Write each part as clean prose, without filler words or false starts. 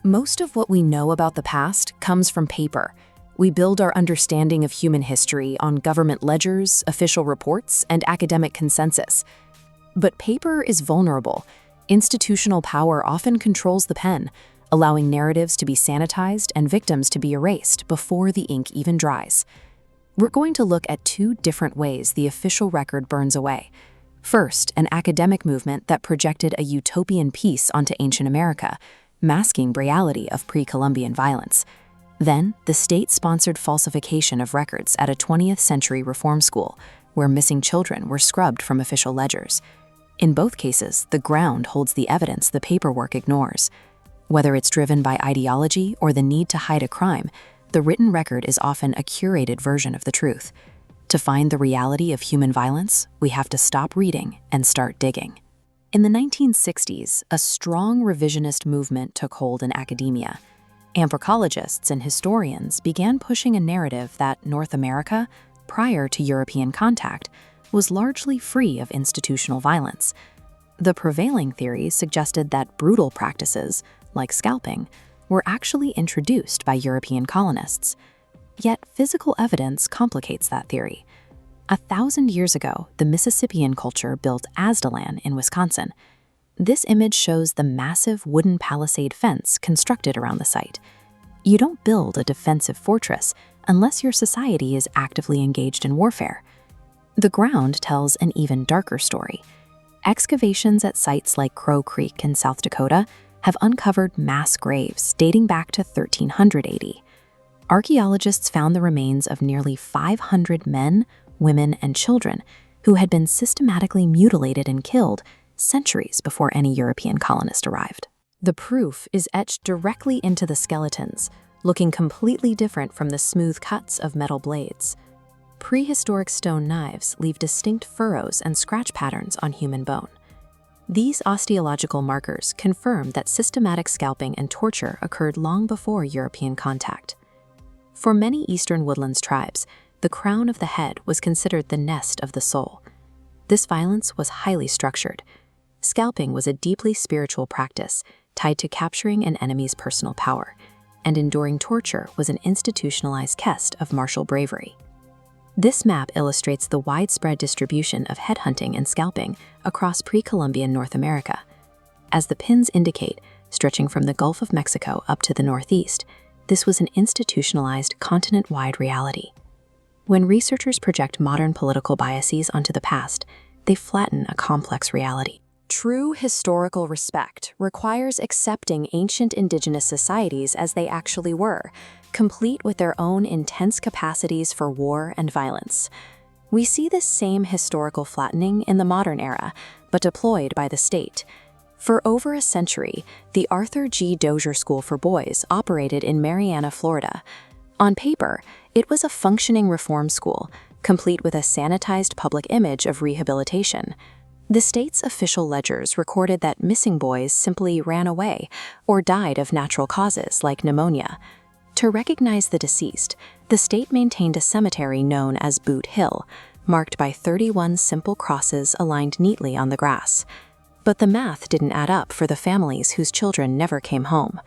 Most of what we know about the past comes from paper. We build our understanding of human history on government ledgers, official reports, and academic consensus. But paper is vulnerable. Institutional power often controls the pen, allowing narratives to be sanitized and victims to be erased before the ink even dries. We're going to look at two different ways the official record burns away. First, an academic movement that projected a utopian peace onto ancient America, masking reality of pre-Columbian violence. Then, the state-sponsored falsification of records at a 20th century reform school, where missing children were scrubbed from official ledgers. In both cases, the ground holds the evidence the paperwork ignores. Whether it's driven by ideology or the need to hide a crime, the written record is often a curated version of the truth. To find the reality of human violence, we have to stop reading and start digging. In the 1960s, a strong revisionist movement took hold in academia. Anthropologists and historians began pushing a narrative that North America, prior to European contact, was largely free of institutional violence. The prevailing theory suggested that brutal practices, like scalping, were actually introduced by European colonists. Yet physical evidence complicates that theory. 1,000 years ago, the Mississippian culture built Aztalan in Wisconsin. This image shows the massive wooden palisade fence constructed around the site. You don't build a defensive fortress unless your society is actively engaged in warfare. The ground tells an even darker story. Excavations at sites like Crow Creek in South Dakota have uncovered mass graves dating back to 1300 AD. Archaeologists found the remains of nearly 500 men, women, and children who had been systematically mutilated and killed centuries before any European colonist arrived. The proof is etched directly into the skeletons, looking completely different from the smooth cuts of metal blades. Prehistoric stone knives leave distinct furrows and scratch patterns on human bone. These osteological markers confirm that systematic scalping and torture occurred long before European contact. For many Eastern Woodlands tribes, the crown of the head was considered the nest of the soul. This violence was highly structured. Scalping was a deeply spiritual practice tied to capturing an enemy's personal power, and enduring torture was an institutionalized test of martial bravery. This map illustrates the widespread distribution of headhunting and scalping across pre-Columbian North America. As the pins indicate, stretching from the Gulf of Mexico up to the northeast, this was an institutionalized, continent-wide reality. When researchers project modern political biases onto the past, they flatten a complex reality. True historical respect requires accepting ancient indigenous societies as they actually were, complete with their own intense capacities for war and violence. We see this same historical flattening in the modern era, but deployed by the state. For over a century, the Arthur G. Dozier School for Boys operated in Marianna, Florida. On paper, it was a functioning reform school, complete with a sanitized public image of rehabilitation. The state's official ledgers recorded that missing boys simply ran away or died of natural causes like pneumonia. To recognize the deceased, the state maintained a cemetery known as Boot Hill, marked by 31 simple crosses aligned neatly on the grass. But the math didn't add up for the families whose children never came home.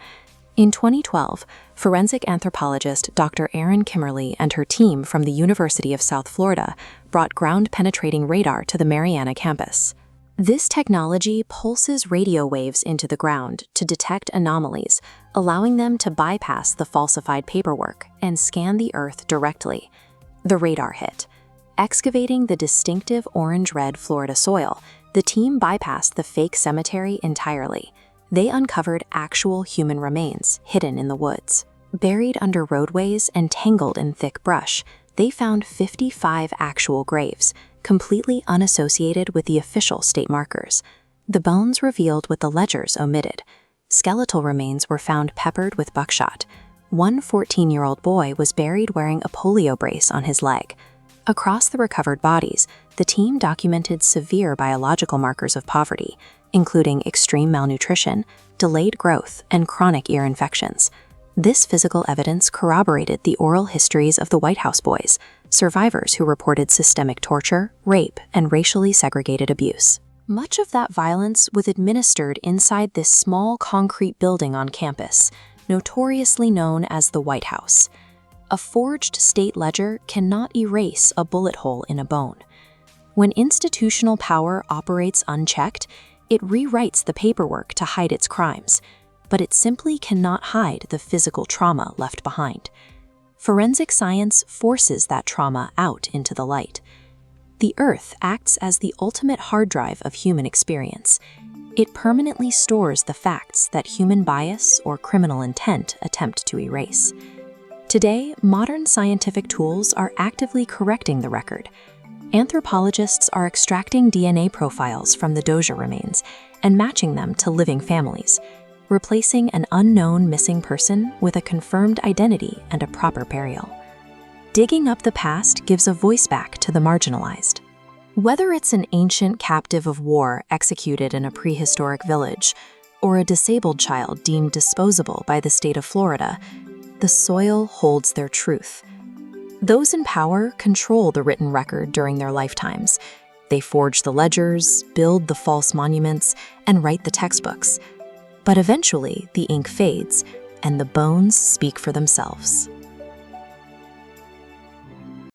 In 2012, forensic anthropologist Dr. Erin Kimmerly and her team from the University of South Florida brought ground-penetrating radar to the Marianna campus. This technology pulses radio waves into the ground to detect anomalies, allowing them to bypass the falsified paperwork and scan the earth directly. The radar hit. Excavating the distinctive orange-red Florida soil, the team bypassed the fake cemetery entirely. They uncovered actual human remains hidden in the woods. Buried under roadways and tangled in thick brush, they found 55 actual graves, completely unassociated with the official state markers. The bones revealed what the ledgers omitted. Skeletal remains were found peppered with buckshot. One 14-year-old boy was buried wearing a polio brace on his leg. Across the recovered bodies, the team documented severe biological markers of poverty, including extreme malnutrition, delayed growth, and chronic ear infections. This physical evidence corroborated the oral histories of the White House boys, survivors who reported systemic torture, rape, and racially segregated abuse. Much of that violence was administered inside this small concrete building on campus, notoriously known as the White House. A forged state ledger cannot erase a bullet hole in a bone. When institutional power operates unchecked, it rewrites the paperwork to hide its crimes, but it simply cannot hide the physical trauma left behind. Forensic science forces that trauma out into the light. The Earth acts as the ultimate hard drive of human experience. It permanently stores the facts that human bias or criminal intent attempt to erase. Today, modern scientific tools are actively correcting the record. Anthropologists are extracting DNA profiles from the Doja remains and matching them to living families, replacing an unknown missing person with a confirmed identity and a proper burial. Digging up the past gives a voice back to the marginalized. Whether it's an ancient captive of war executed in a prehistoric village, or a disabled child deemed disposable by the state of Florida, the soil holds their truth. Those in power control the written record during their lifetimes. They forge the ledgers, build the false monuments, and write the textbooks. But eventually, the ink fades, and the bones speak for themselves.